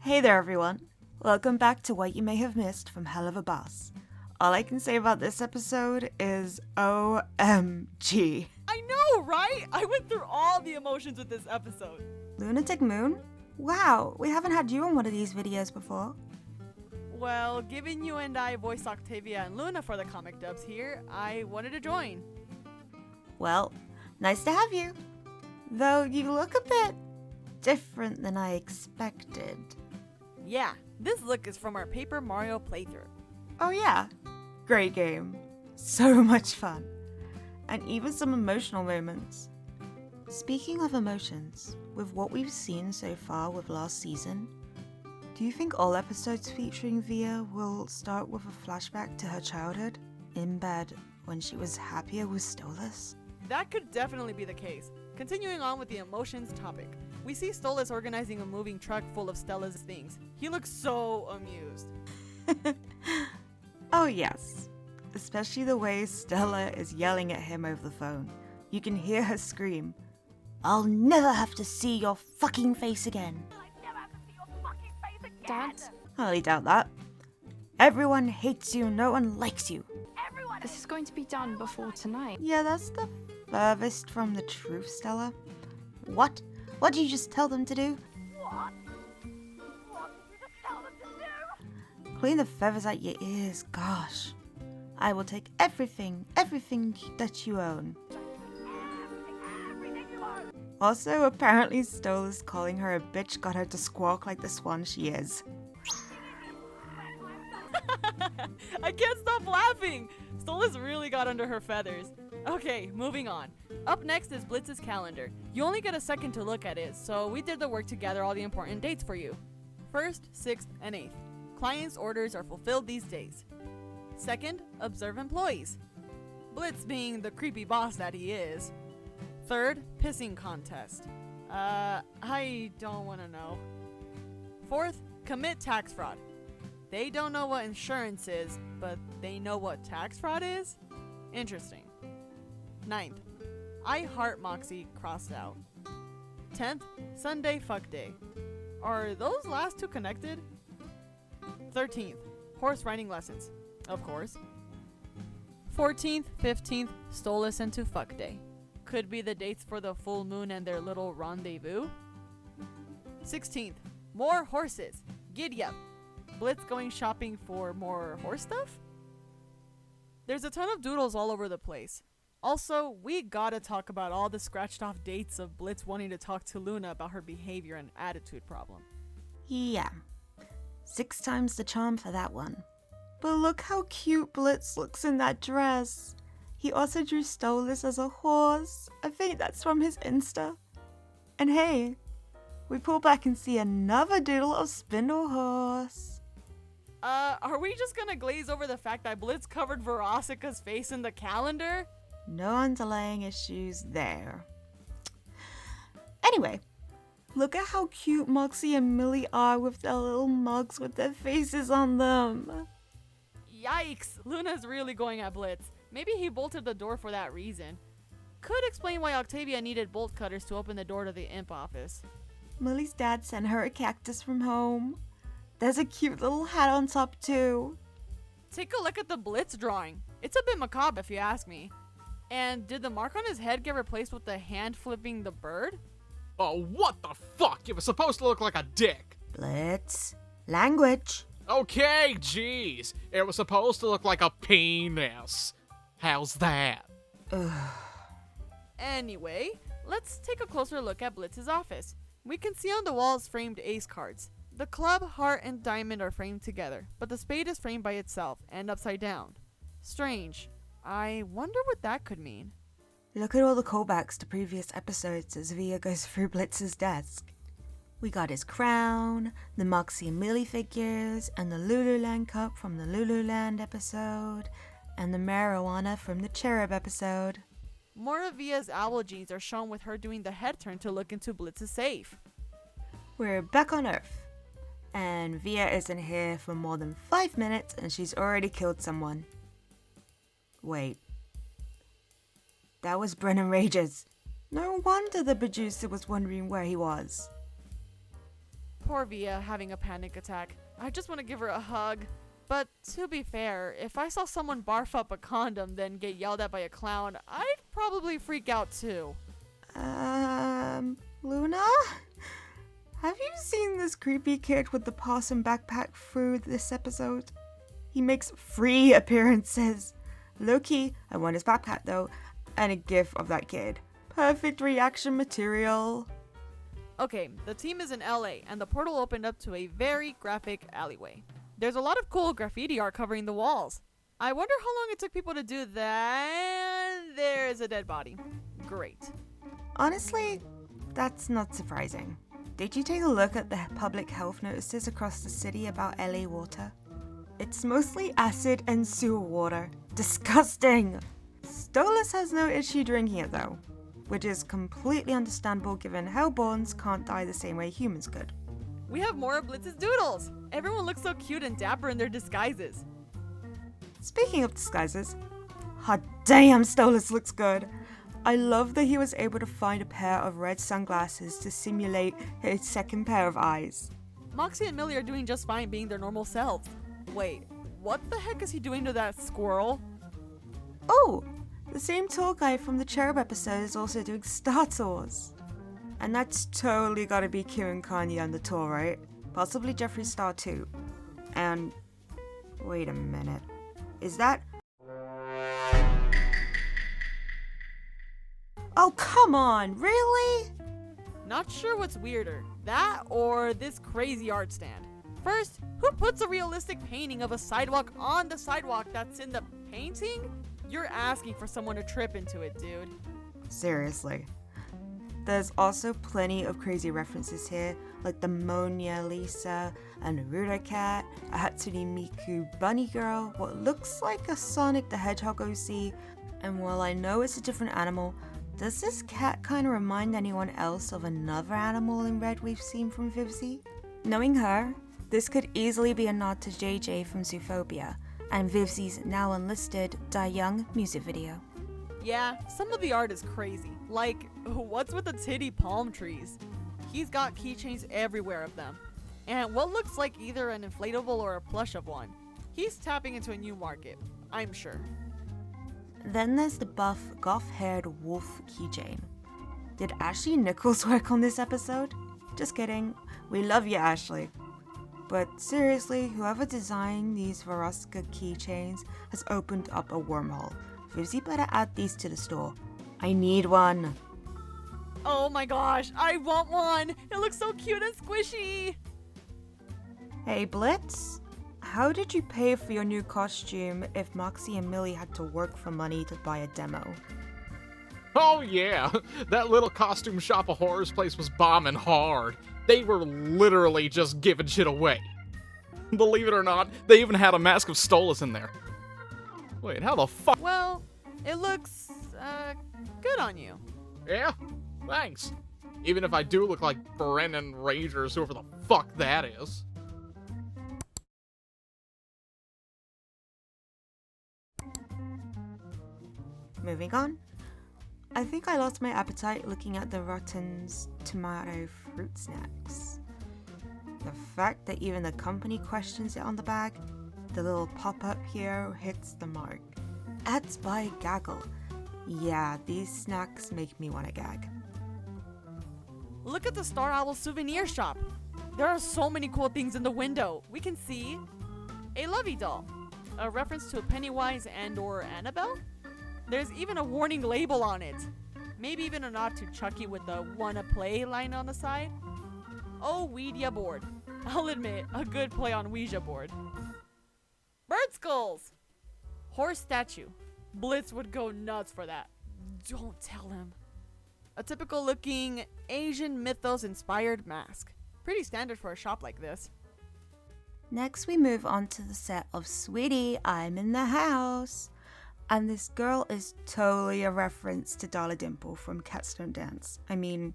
Hey there everyone, welcome back to What You May Have Missed from Helluva Boss. All I can say about this episode is OMG. I know, right? I went through all the emotions with this episode. Lunatic Moon? Wow, we haven't had you on one of these videos before. Well, given you and I voiced Octavia and Luna for the comic dubs here, I wanted to join. Well, nice to have you. Though you look a bit different than I expected. Yeah, this look is from our Paper Mario playthrough. Oh yeah, great game. So much fun. And even some emotional moments. Speaking of emotions, with what we've seen so far with last season, do you think all episodes featuring Via will start with a flashback to her childhood, in bed, when she was happier with Stolas? That could definitely be the case. Continuing on with the emotions topic, we see Stolas organizing a moving truck full of Stella's things. He looks so amused. Oh yes, especially the way Stella is yelling at him over the phone. You can hear her scream, "I'll never have to see your fucking face again." Dad? I highly doubt that. Everyone hates you, no one likes you. This is going to be done before tonight. Yeah, that's the furthest from the truth, Stella. What? What did you just tell them to do? What? What did you just tell them to do? Clean the feathers out your ears, gosh. I will take everything that you own. Everything you own. Also, apparently Stola's calling her a bitch got her to squawk like the swan she is. I can't stop laughing! Stolas really got under her feathers. Okay, moving on. Up next is Blitz's calendar. You only get a second to look at it, so we did the work to gather all the important dates for you. 1st, 6th, and 8th. Clients' orders are fulfilled these days. 2nd, observe employees. Blitz being the creepy boss that he is. 3rd, pissing contest. I don't want to know. 4th, commit tax fraud. They don't know what insurance is, but they know what tax fraud is? Interesting. 9th, I heart Moxie crossed out. 10th, Sunday fuck day. Are those last two connected? 13th, horse riding lessons. Of course. 14th, 15th, Stolas into fuck day. Could be the dates for the full moon and their little rendezvous. 16th, more horses. Giddy up. Blitz going shopping for more horse stuff? There's a ton of doodles all over the place. Also, we gotta talk about all the scratched off dates of Blitz wanting to talk to Luna about her behavior and attitude problem. Yeah, 6 times the charm for that one. But look how cute Blitz looks in that dress. He also drew Stolas as a horse. I think that's from his Insta. And hey, we pull back and see another doodle of Spindle Horse. Are we just gonna glaze over the fact that Blitz covered Verosica's face in the calendar? No underlying issues there. Anyway, look at how cute Moxie and Millie are with their little mugs with their faces on them. Yikes, Luna's really going at Blitz. Maybe he bolted the door for that reason. Could explain why Octavia needed bolt cutters to open the door to the imp office. Millie's dad sent her a cactus from home. There's a cute little hat on top too. Take a look at the Blitz drawing. It's a bit macabre if you ask me. And did the mark on his head get replaced with the hand flipping the bird? Oh, what the fuck? It was supposed to look like a dick. Blitz. Language. Okay, jeez. It was supposed to look like a penis. How's that? Anyway, let's take a closer look at Blitz's office. We can see on the walls framed ace cards. The club, heart, and diamond are framed together, but the spade is framed by itself and upside down. Strange. I wonder what that could mean. Look at all the callbacks to previous episodes as Via goes through Blitz's desk. We got his crown, the Moxie and Millie figures, and the Lululand cup from the Lululand episode, and the marijuana from the Cherub episode. More of Via's owl genes are shown with her doing the head turn to look into Blitz's safe. We're back on Earth, and Via isn't here for more than 5 minutes and she's already killed someone. Wait. That was Brennan Rages. No wonder the producer was wondering where he was. poor Via having a panic attack. I just want to give her a hug. But to be fair, if I saw someone barf up a condom then get yelled at by a clown, I'd probably freak out too. Luna? Have you seen this creepy kid with the possum backpack through this episode? He makes 3 appearances. Low-key, I want his backpack though, and a gif of that kid. Perfect reaction material. Okay, the team is in LA, and the portal opened up to a very graphic alleyway. There's a lot of cool graffiti art covering the walls. I wonder how long it took people to do that. There's a dead body. Great. Honestly, that's not surprising. Did you take a look at the public health notices across the city about LA water? It's mostly acid and sewer water. Disgusting! Stolas has no issue drinking it though, which is completely understandable given hellborns can't die the same way humans could. We have more of Blitz's doodles. Everyone looks so cute and dapper in their disguises. Speaking of disguises, hot damn, Stolas looks good. I love that he was able to find a pair of red sunglasses to simulate his second pair of eyes. Moxie and Millie are doing just fine being their normal selves. Wait, what the heck is he doing to that squirrel? Oh, the same tour guide from the Cherub episode is also doing Star Tours. And that's totally gotta be Kieran Kanye on the tour, right? Possibly Jeffree Star too. And wait a minute. Is that... Oh, come on, really? Not sure what's weirder, that or this crazy art stand. First, who puts a realistic painting of a sidewalk on the sidewalk that's in the painting? You're asking for someone to trip into it, dude. Seriously. There's also plenty of crazy references here, like the Mona Lisa, a Naruto cat, a Hatsune Miku bunny girl, what looks like a Sonic the Hedgehog OC, and while I know it's a different animal, does this cat kind of remind anyone else of another animal in red we've seen from Vivzy? Knowing her, this could easily be a nod to JJ from Zootopia, and Vivzy's now unlisted Die Young music video. Yeah, some of the art is crazy. Like, what's with the titty palm trees? He's got keychains everywhere of them. And what looks like either an inflatable or a plush of one. He's tapping into a new market, I'm sure. Then there's the buff, goth-haired wolf keychain. Did Ashley Nichols work on this episode? Just kidding. We love you, Ashley. But seriously, whoever designed these Varoska keychains has opened up a wormhole. Vivzy better add these to the store. I need one. Oh my gosh, I want one! It looks so cute and squishy! Hey Blitz, how did you pay for your new costume if Moxie and Millie had to work for money to buy a demo? Oh yeah, that little costume shop of horrors place was bombing hard. They were literally just giving shit away. Believe it or not, they even had a mask of Stolas in there. Wait, how the fuck? Well, it looks, good on you. Yeah, thanks. Even if I do look like Brennan Ragers, whoever the fuck that is. Moving on. I think I lost my appetite looking at the Rotten's tomato fruit snacks. The fact that even the company questions it on the bag, the little pop-up here hits the mark. Ads by Gaggle. Yeah, these snacks make me want to gag. Look at the Star Owl souvenir shop. There are so many cool things in the window. We can see a Lovey doll, a reference to Pennywise and or Annabelle. There's even a warning label on it. Maybe even a nod to Chucky with the "wanna play" line on the side. Oh, Ouija board. I'll admit, a good play on Ouija board. Bird skulls! Horse statue. Blitz would go nuts for that. Don't tell him. A typical looking Asian mythos inspired mask. Pretty standard for a shop like this. Next we move on to the set of Sweetie, I'm in the House. And this girl is totally a reference to Darla Dimple from Cats Don't Dance. I mean,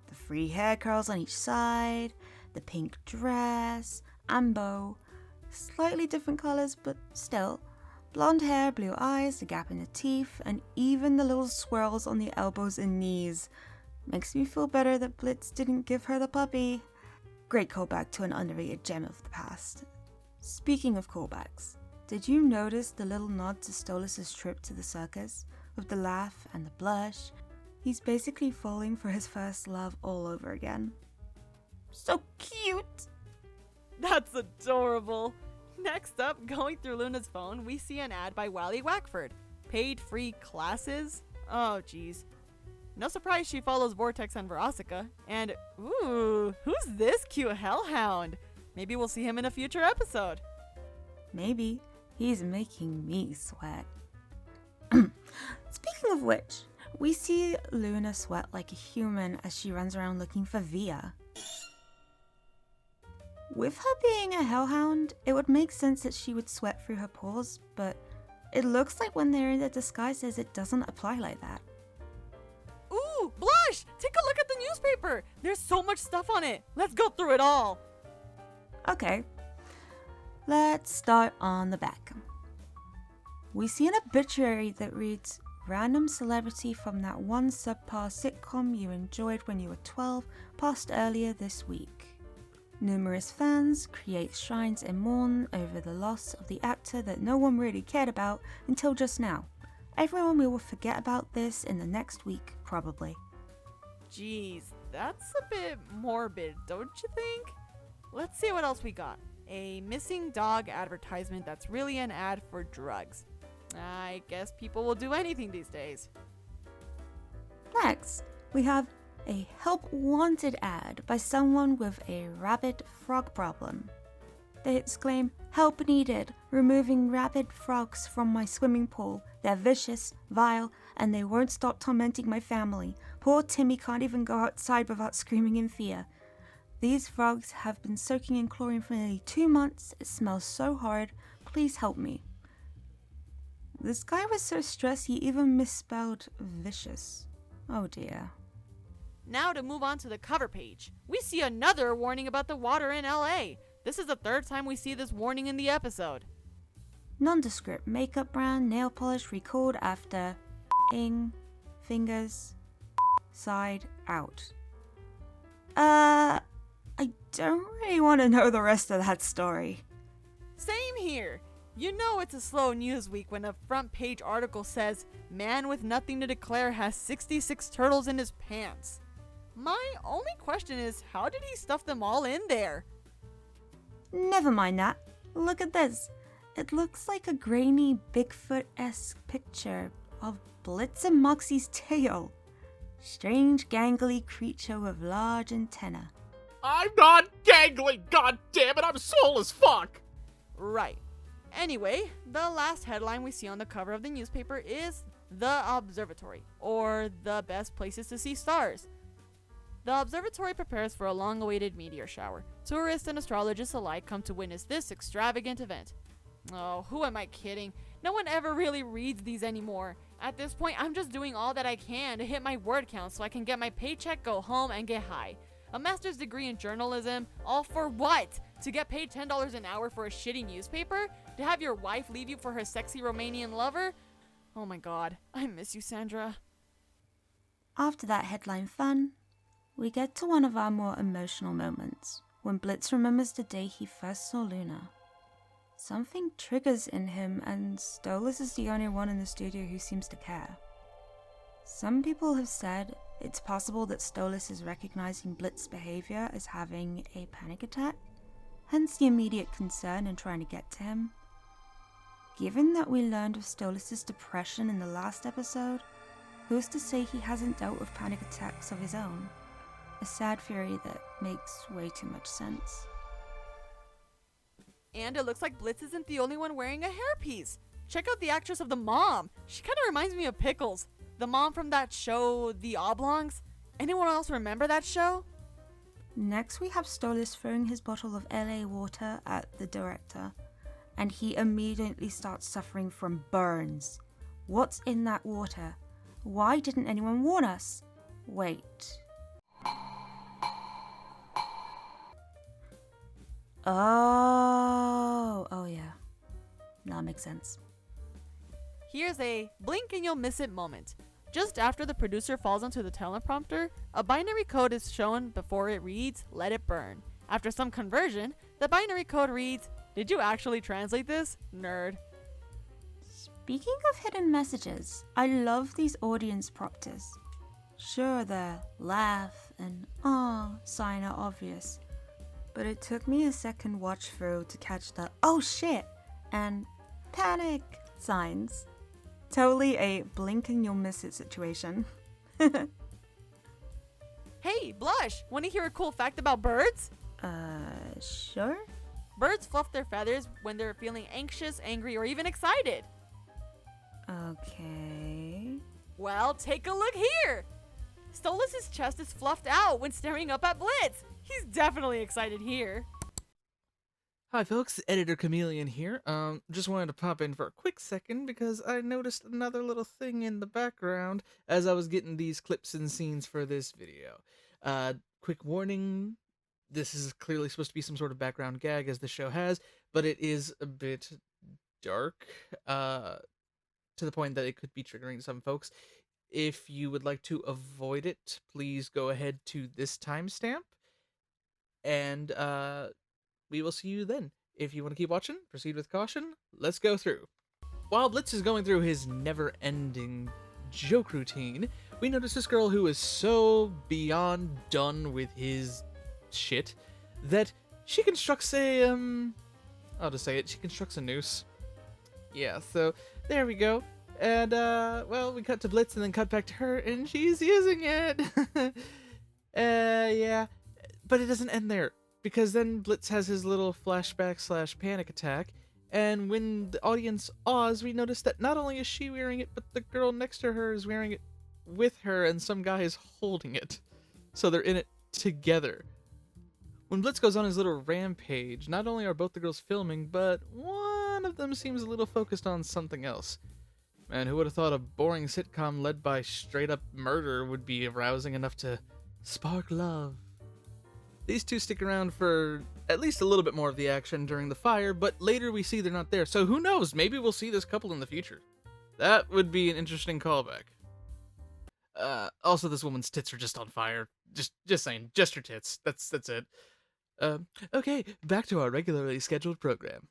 the free hair curls on each side, the pink dress, and bow. Slightly different colors, but still. Blonde hair, blue eyes, the gap in the teeth, and even the little swirls on the elbows and knees. Makes me feel better that Blitz didn't give her the puppy. Great callback to an underrated gem of the past. Speaking of callbacks, did you notice the little nod to Stolas' trip to the circus? With the laugh and the blush, he's basically falling for his first love all over again. So cute! That's adorable. Next up, going through Luna's phone, we see an ad by Wally Wackford. Paid free classes? Oh, geez. No surprise she follows Vortex and Verosica. And, ooh, who's this cute hellhound? Maybe we'll see him in a future episode. Maybe. He's making me sweat. Speaking of which, we see Luna sweat like a human as she runs around looking for Via. With her being a hellhound, it would make sense that she would sweat through her pores, but it looks like when they're in their disguises, it doesn't apply like that. Ooh, Blush! Take a look at the newspaper! There's so much stuff on it! Let's go through it all! Okay, let's start on the back. We see an obituary that reads, "Random celebrity from that one subpar sitcom you enjoyed when you were 12 passed earlier this week. Numerous fans create shrines and mourn over the loss of the actor that no one really cared about until just now. Everyone will forget about this in the next week, probably." Jeez, that's a bit morbid, don't you think? Let's see what else we got. A missing dog advertisement that's really an ad for drugs. I guess people will do anything these days. Next, we have a help wanted ad by someone with a rabid frog problem. They exclaim, "Help needed, removing rabid frogs from my swimming pool. They're vicious, vile, and they won't stop tormenting my family. Poor Timmy can't even go outside without screaming in fear. These frogs have been soaking in chlorine for nearly 2 months. It smells so horrid. Please help me." This guy was so stressed he even misspelled vicious. Oh dear. Now to move on to the cover page. We see another warning about the water in LA. This is the third time we see this warning in the episode. Nondescript makeup brand nail polish recalled after ing fingers side out. I don't really want to know the rest of that story. Same here. You know it's a slow news week when a front page article says, "Man with nothing to declare has 66 turtles in his pants." My only question is, how did he stuff them all in there? Never mind that. Look at this. It looks like a grainy Bigfoot-esque picture of Blitz and Moxie's tail. Strange gangly creature with large antenna. I'm not gangly, god damn it, I'm swole as fuck! Right. Anyway, the last headline we see on the cover of the newspaper is The Observatory, or the best places to see stars. The observatory prepares for a long-awaited meteor shower. Tourists and astrologists alike come to witness this extravagant event. Oh, who am I kidding? No one ever really reads these anymore. At this point, I'm just doing all that I can to hit my word count so I can get my paycheck, go home, and get high. A master's degree in journalism, all for what? To get paid $10 an hour for a shitty newspaper? To have your wife leave you for her sexy Romanian lover? Oh my god, I miss you, Sandra. After that headline fun, we get to one of our more emotional moments, when Blitz remembers the day he first saw Luna. Something triggers in him, and Stolas is the only one in the studio who seems to care. Some people have said it's possible that Stolas is recognizing Blitz's behavior as having a panic attack, hence the immediate concern in trying to get to him. Given that we learned of Stolas' depression in the last episode, who's to say he hasn't dealt with panic attacks of his own? A sad theory that makes way too much sense. And it looks like Blitz isn't the only one wearing a hairpiece. Check out the actress of the mom. She kind of reminds me of Pickles. The mom from that show, The Oblongs. Anyone else remember that show? Next we have Stolas throwing his bottle of LA water at the director, and he immediately starts suffering from burns. What's in that water? Why didn't anyone warn us? Wait. Oh yeah. That makes sense. Here's a blink and you'll miss it moment. Just after the producer falls onto the teleprompter, a binary code is shown before it reads, "Let it burn." After some conversion, the binary code reads, "Did you actually translate this? Nerd." Speaking of hidden messages, I love these audience prompters. Sure, the laugh and sign are obvious, but it took me a second watch through to catch the "oh shit" and panic signs. Totally a blink and you'll miss it situation. Hey, Blush, want to hear a cool fact about birds? Sure? Birds fluff their feathers when they're feeling anxious, angry, or even excited. Okay. Well, take a look here. Stolas' chest is fluffed out when staring up at Blitz. He's definitely excited here. Hi folks, Editor Chameleon here. Just wanted to pop in for a quick second because I noticed another little thing in the background as I was getting these clips and scenes for this video. Quick warning, this is clearly supposed to be some sort of background gag as the show has, but it is a bit dark, to the point that it could be triggering some folks. If you would like to avoid it, please go ahead to this timestamp, and we will see you then. If you want to keep watching, proceed with caution. Let's go through. While Blitz is going through his never-ending joke routine, we notice this girl who is so beyond done with his shit that she constructs a, I'll just say it, she constructs a noose. Yeah, so there we go. And, well, we cut to Blitz and then cut back to her, and she's using it. Yeah. But it doesn't end there, because then Blitz has his little flashback / panic attack, and when the audience awes, we notice that not only is she wearing it, but the girl next to her is wearing it with her, and some guy is holding it. So they're in it together. When Blitz goes on his little rampage, not only are both the girls filming, but one of them seems a little focused on something else. Man, who would have thought a boring sitcom led by straight-up murder would be arousing enough to spark love? These two stick around for at least a little bit more of the action during the fire, but later we see they're not there, so who knows, maybe we'll see this couple in the future. That would be an interesting callback. Also, this woman's tits are just on fire. Just saying, just her tits. That's it. Okay, back to our regularly scheduled program.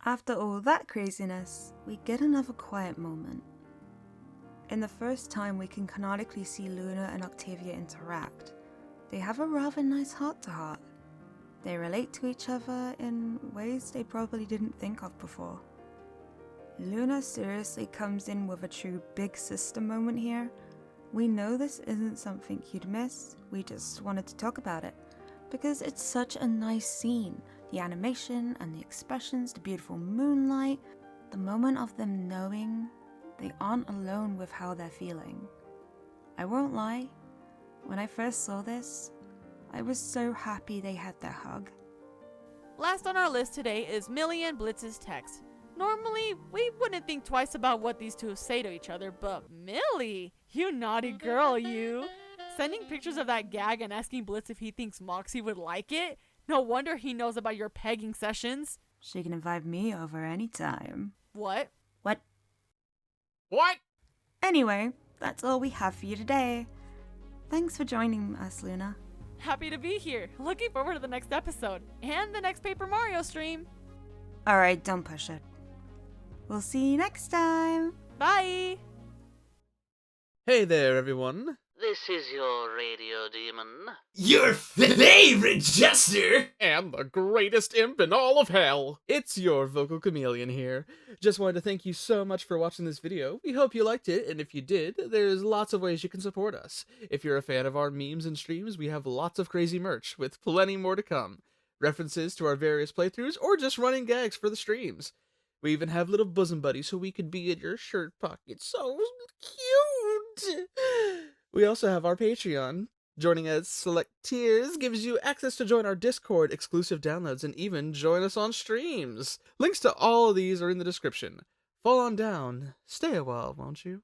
After all that craziness, we get another quiet moment. In the first time we can canonically see Luna and Octavia interact, they have a rather nice heart-to-heart. They relate to each other in ways they probably didn't think of before. Luna seriously comes in with a true big sister moment here. We know this isn't something you'd miss, we just wanted to talk about it, because it's such a nice scene. The animation and the expressions, the beautiful moonlight, the moment of them knowing they aren't alone with how they're feeling. I won't lie, when I first saw this, I was so happy they had their hug. Last on our list today is Millie and Blitz's text. Normally, we wouldn't think twice about what these two say to each other, but Millie, you naughty girl, you. Sending pictures of that gag and asking Blitz if he thinks Moxie would like it? No wonder he knows about your pegging sessions. She can invite me over anytime. What? What? Anyway, that's all we have for you today. Thanks for joining us, Luna. Happy to be here. Looking forward to the next episode and the next Paper Mario stream. Alright, don't push it. We'll see you next time. Bye! Hey there, everyone. This is your radio demon. Your favorite jester! And the greatest imp in all of hell. It's your vocal chameleon here. Just wanted to thank you so much for watching this video. We hope you liked it, and if you did, there's lots of ways you can support us. If you're a fan of our memes and streams, we have lots of crazy merch, with plenty more to come. References to our various playthroughs, or just running gags for the streams. We even have little bosom buddies so we could be in your shirt pocket. So cute! We also have our Patreon. Joining at select tiers gives you access to join our Discord, exclusive downloads, and even join us on streams. Links to all of these are in the description. Fall on down. Stay a while, won't you?